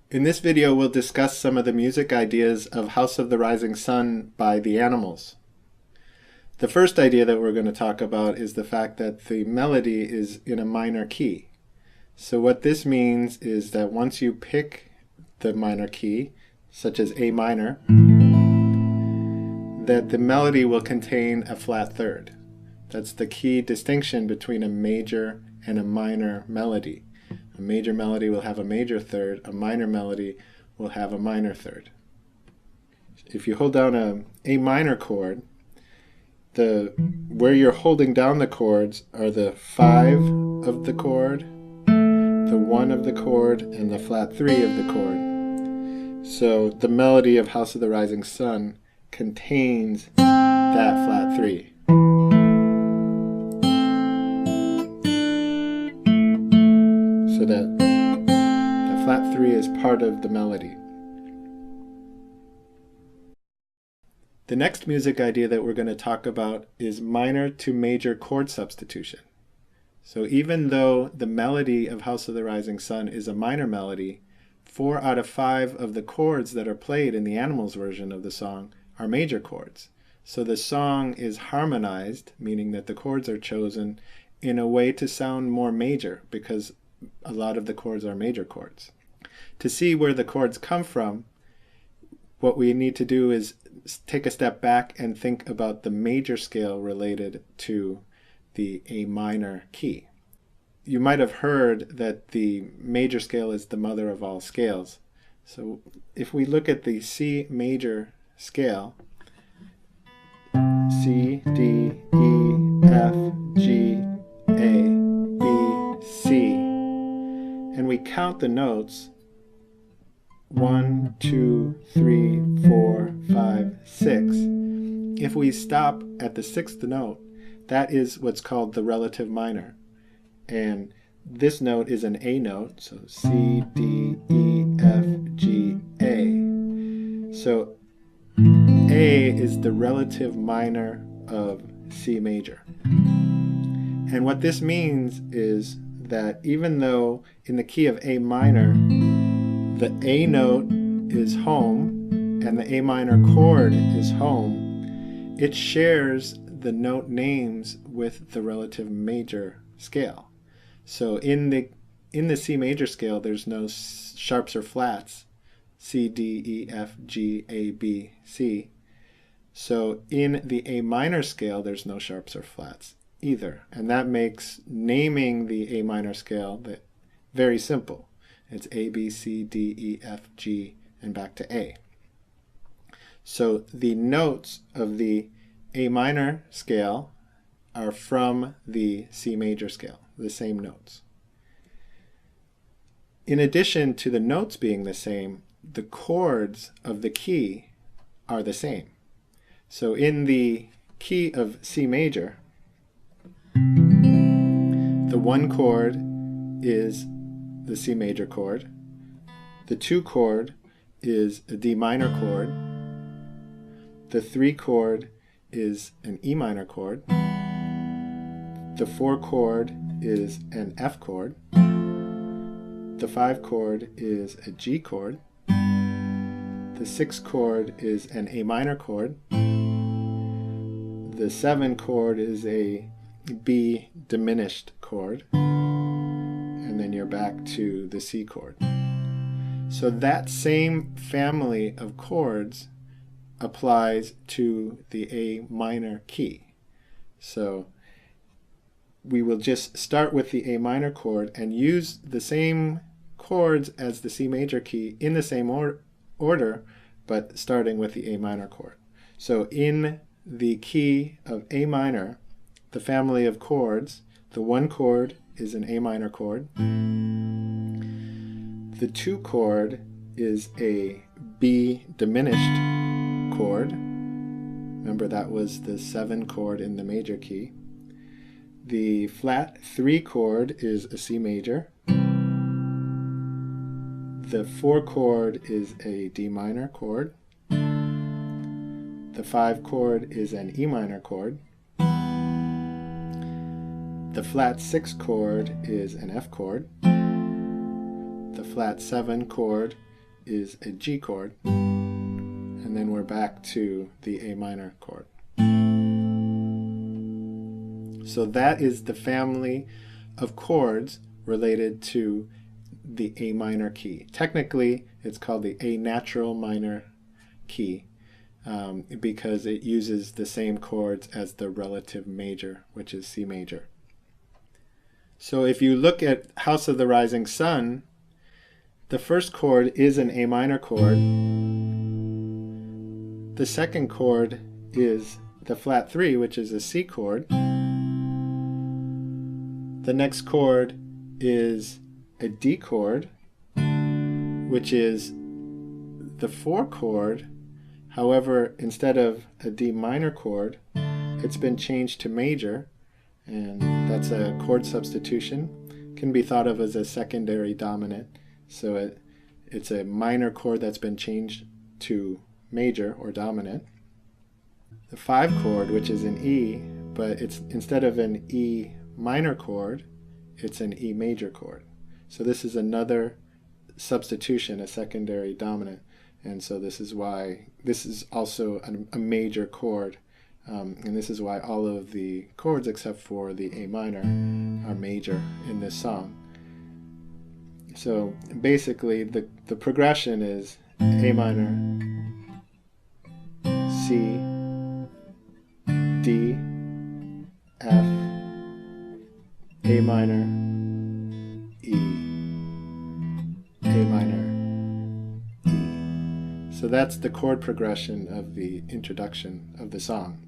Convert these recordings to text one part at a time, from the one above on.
In this video, we'll discuss some of the music ideas of House of the Rising Sun by the Animals. The first idea that we're going to talk about is the fact that the melody is in a minor key. So what this means is that once you pick the minor key, such as A minor, that the melody will contain a flat third. That's the key distinction between a major and a minor melody. A major melody will have a major third, a minor melody will have a minor third. If you hold down a minor chord, where you're holding down the chords are the 5 of the chord, the 1 of the chord, and the flat 3 of the chord. So the melody of House of the Rising Sun contains that flat 3. So that the flat 3 is part of the melody. The next music idea that we're going to talk about is minor to major chord substitution. So even though the melody of House of the Rising Sun is a minor melody, 4 out of 5 of the chords that are played in the Animals version of the song are major chords. So the song is harmonized, meaning that the chords are chosen in a way to sound more major, because a lot of the chords are major chords. To see where the chords come from, what we need to do is take a step back and think about the major scale related to the A minor key. You might have heard that the major scale is the mother of all scales. So if we look at the C major scale, C, D, E, F, G, A, B, C, and we count the notes 1, 2, 3, 4, 5, 6. If we stop at the 6th note, that is what's called the relative minor. And this note is an A note, so C, D, E, F, G, A. So A is the relative minor of C major. And what this means is that even though in the key of A minor, the A note is home and the A minor chord is home, it shares the note names with the relative major scale. So in the C major scale, there's no sharps or flats, C, D, E, F, G, A, B, C. So in the A minor scale, there's no sharps or flats either. And that makes naming the A minor scale very simple. It's A, B, C, D, E, F, G, and back to A. So the notes of the A minor scale are from the C major scale, the same notes. In addition to the notes being the same, the chords of the key are the same. So in the key of C major, the 1 chord is the C major chord. The 2 chord is a D minor chord. The 3 chord is an E minor chord. The 4 chord is an F chord. The 5 chord is a G chord. The 6 chord is an A minor chord. The 7 chord is a B diminished chord. And then you're back to the C chord. So that same family of chords applies to the A minor key. So we will just start with the A minor chord and use the same chords as the C major key in the same order, but starting with the A minor chord. So in the key of A minor, the family of chords, the 1 chord is an A minor chord. The 2 chord is a B diminished chord. Remember, that was the 7 chord in the major key. The flat 3 chord is a C major. The 4 chord is a D minor chord. The 5 chord is an E minor chord. The flat 6 chord is an F chord. The flat 7 chord is a G chord, and then we're back to the A minor chord. So that is the family of chords related to the A minor key. Technically, it's called the A natural minor key because it uses the same chords as the relative major, which is C major. So if you look at House of the Rising Sun, the first chord is an A minor chord. The second chord is the flat 3, which is a C chord. The next chord is a D chord, which is the 4 chord. However, instead of a D minor chord, it's been changed to major, and that's a chord substitution. It can be thought of as a secondary dominant. So it's a minor chord that's been changed to major or dominant. The 5 chord, which is an E, but it's instead of an E minor chord, it's an E major chord. So this is another substitution, a secondary dominant, and so this is why this is also a major chord, and this is why all of the chords except for the A minor are major in this song. So basically the progression is A minor, C, D, F, A minor, E, A minor, E. So that's the chord progression of the introduction of the song.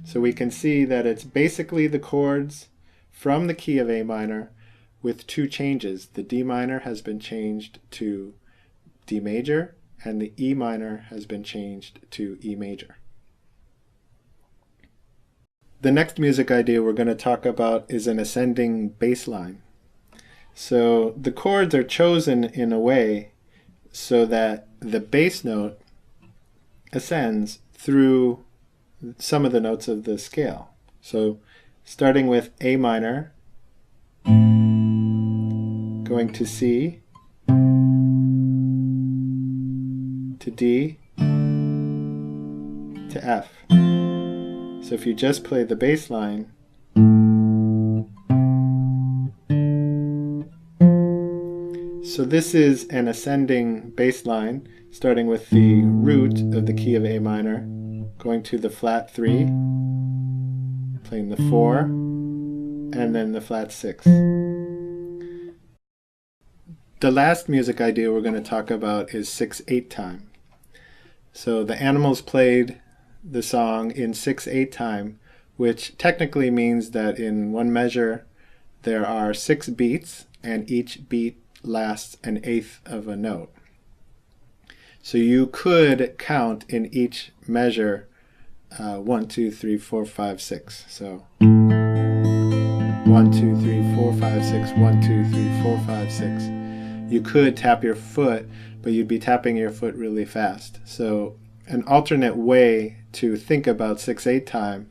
So we can see that it's basically the chords from the key of A minor with 2 changes. The D minor has been changed to D major, and the E minor has been changed to E major. The next music idea we're going to talk about is an ascending bass line. So the chords are chosen in a way so that the bass note ascends through some of the notes of the scale. So starting with A minor, going to C, to D, to F. So if you just play the bass line, so this is an ascending bass line, starting with the root of the key of A minor, going to the flat 3, playing the 4, and then the flat 6. The last music idea we're going to talk about is 6/8 time. So the Animals played the song in 6/8 time, which technically means that in one measure there are 6 beats, and each beat lasts an eighth of a note. So you could count in each measure 1, 2, 3, 4, 5, 6. So 1, 2, 3, 4, 5, 6, 1, 2, 3, 4, 5, 6. You could tap your foot, but you'd be tapping your foot really fast. So an alternate way to think about 6/8 time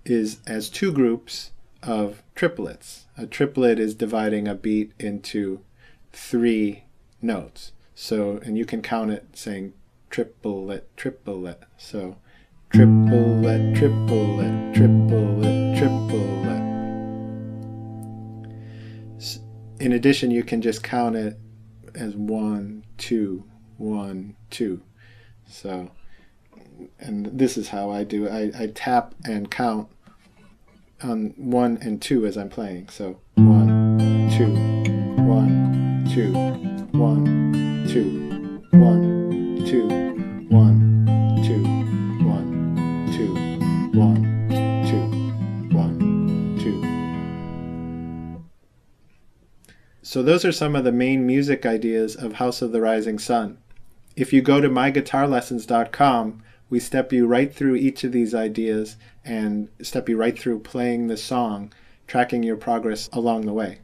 is as 2 groups of triplets. A triplet is dividing a beat into 3 notes. So, and you can count it saying triplet, triplet. So triplet, triplet, triplet, triplet. In addition, you can just count it as 1, 2, 1, 2. So, and this is how I do it. I tap and count on 1 and 2 as I'm playing. So 1, 2, 1, 2, 1, 2, 1, 2, 1, 2, 1, 2, 1, 2, 1, 2. So those are some of the main music ideas of House of the Rising Sun. If you go to myguitarlessons.com, we step you right through each of these ideas and step you right through playing the song, tracking your progress along the way.